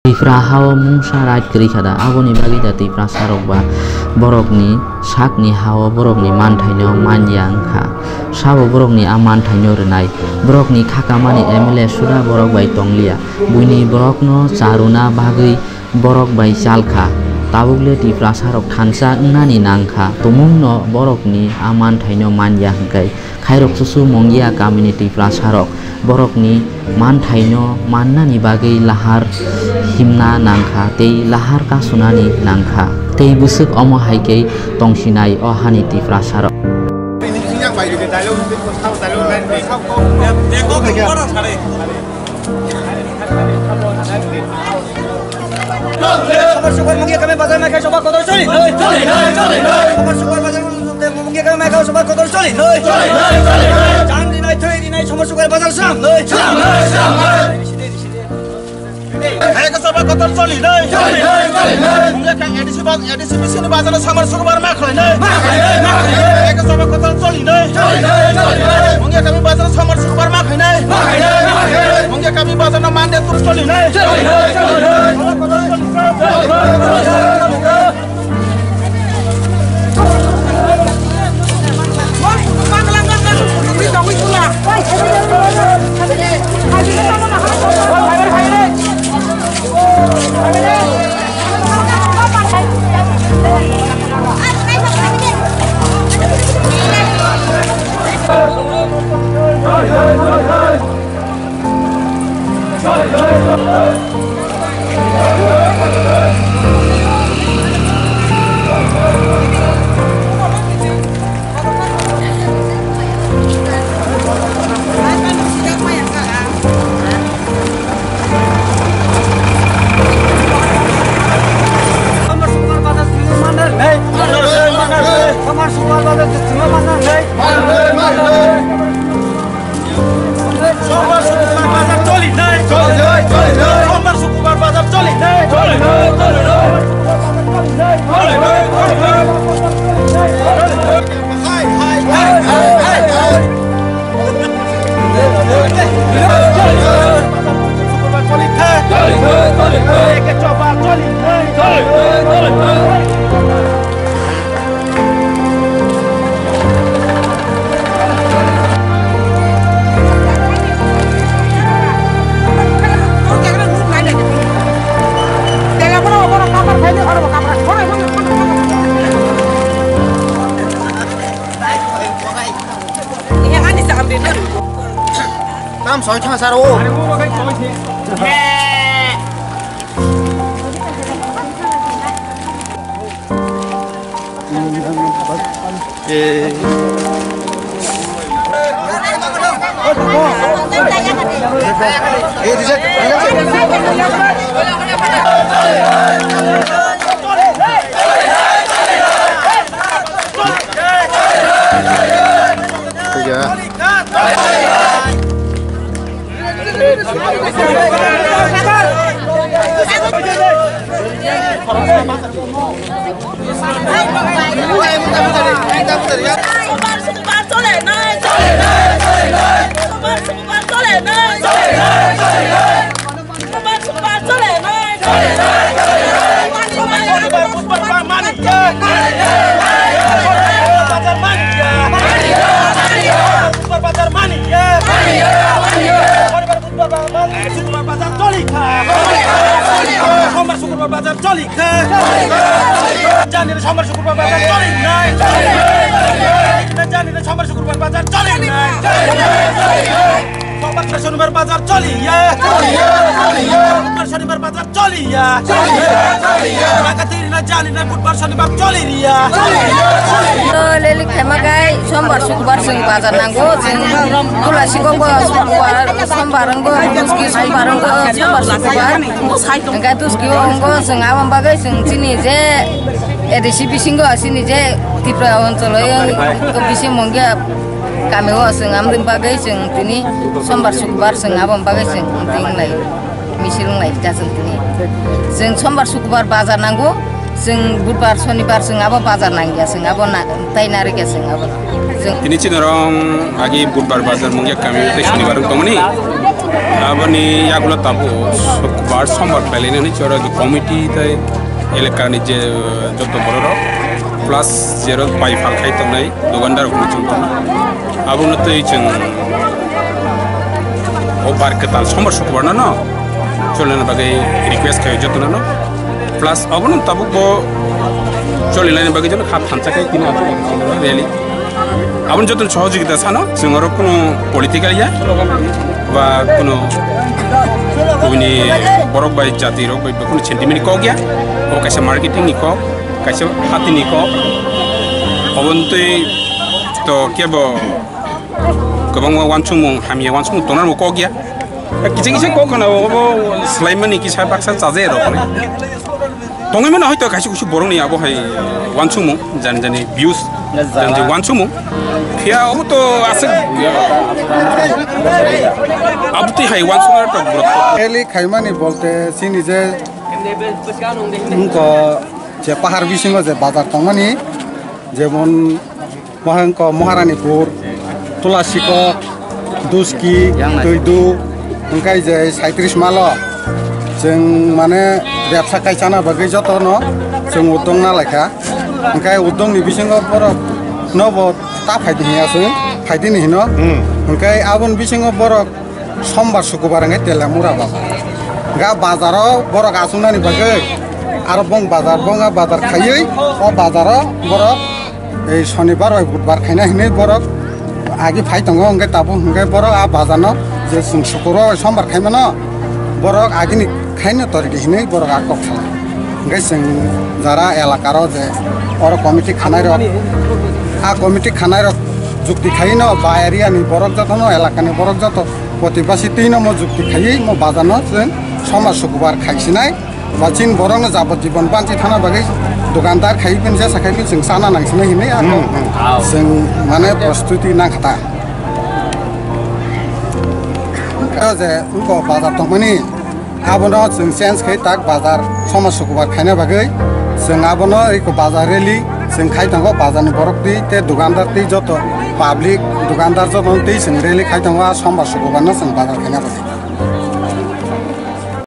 Tifra hawa mungsa rait kiri kada aboni bagi da tifra sarokba borokni sakni hawa borokni manthaino manjang kha sabo borokni amanthaino renai borokni khakamani MLA sura borok bai tonglia buini borokno charuna bagi borok bai chalkha tabugle tifra sarok thansa nani nangkha tumungno borokni amanthaino manjang kai khairok susu mongya community tifra sarok borokni manthaino mannani bagi lahar himna nangkha tei lahar ka sunani nangkha tei busuk omo haike tongsinai o hani tifra sarok Ayo sobat kotor coli deh. Mungkin kan edisi sini bazar samar sukubar maklum deh. Ayo sobat kotor coli deh. Mungkin kami bazar samar sukubar maklum deh. Mungkin kami bazar namanya terus coli deh. Nam soi thang saro. Lelik hemakai sombar sukubar sing bazar nanggo sing kula singgo sombar nggo tuski sombar nggo sombar sukubar engka tuski nggo sing awam bagai sing sini je edisi bisinggo sini je tipra oncolo yang kebisi mongga kami sing amding bagai sing tini sombar sukubar sing awam bagai sing ting lai misilung lai jasen tini sing sombar sukubar bazar nanggo sing budbar shonibar sing abo bazar nangya sing abo na tainari ke sing abo ini cinorong agi budbar bazar mungkin kami shonibar utamani abani yagulo tabu sukbar sombar pelene ni chora committee tai electoral ni je jotto bororo plus zero pai fal khai tanai dogandar ko chunta abun tai chung o bar ketal sombar sukbar na no cholena bagai request khai jotto na no plus abun tabu ko cholena bagai jon khap thancha kai tina rally abun jotto সহযোগিতা সানো जोंर কোনো political ইয়া বা কোনো কোনি বড়ক by জাতি rock by কোনো sentiment ক গিয়া ও কাছে মার্কেটিং নি ক কাছে হাতি নি ক অবন্তই তো কেব গোবাং ওয়ানচুমু হামিয়া ওয়ানচুমু তোনার ক গিয়া কিছু কিছু ক কোনা ও স্লাইমানি কিসা বাক্সা চাজে রক তংই মানে হয়তো কাছে কিছু বড় নি আবো হাই ওয়ানচুমু জানি জানি ভিউজ জানি ওয়ানচুমু ফিয়া ও তো আছে আবতি হাই ওয়ানচুমু তো এলি খাইমানি বলতে চিনি যে যে পাহাড় বিসিং যে বাজার তংমানি যেমন মহারানীপুর তুলাসিক দুস্কি দৈদু ओंखाय जे 37 माल जों माने व्यवसा कायसाना बागै जतन जों उदं नालायखा ओंखाय उदंनि बिसिङाव बरफ नब ता फायदिनियासो फायदिनि हिनो ओंखाय आबुन बिसिङाव बरफ समबार शुक्रबार ओंखाय तेलामुरा बाजार गा बाजाराव बरफ आसुनानि बागै आरो बं बाजार खायै अ बाजाराव बरफ এই শনিবার হয় বুধবার খাইনা হিনে বরক আগে ফাই দङ ओंखाय ताबो ओंखाय बरक आ बाजारनो जे जों शुक्रबार समबार खायमानो बरक आगिनि खायनो तरिके हिने बरक आ कक खाला ओंखाय जों जारा एलाकार जे अर कमिटि खानाय रक आ कमिटि खानाय रक जुक्ति खाइनो बा एरियानि बरक जतनो एलाकानि बरक जत प्रतिबासि तीनो म जुक्ति खायै म बाजारनो जों समाज शुक्रबार खाइसिनाय बाचिन बरकनो जाबत जीवन बान्थि थाना बागै दुकानदार खाइबेन जे साखाइबेन जों साना नांसिनो हिने जों माने प्रस्तुति नांखाता जे उनको बाजार तंमानि आबनो जों चेन्ज खाइ ताक बाजार समाज शुक्रबार खाइना बागै जों आबनो इको बाजार रेली जों खाइ थांगो बाजारनि बरक दै ते दुकानदार दै जत पाब्लिक दुकानदार जत दै जों रेली खाइ थांगो समाज शुक्रबारनो जों बाजार खाइना बागै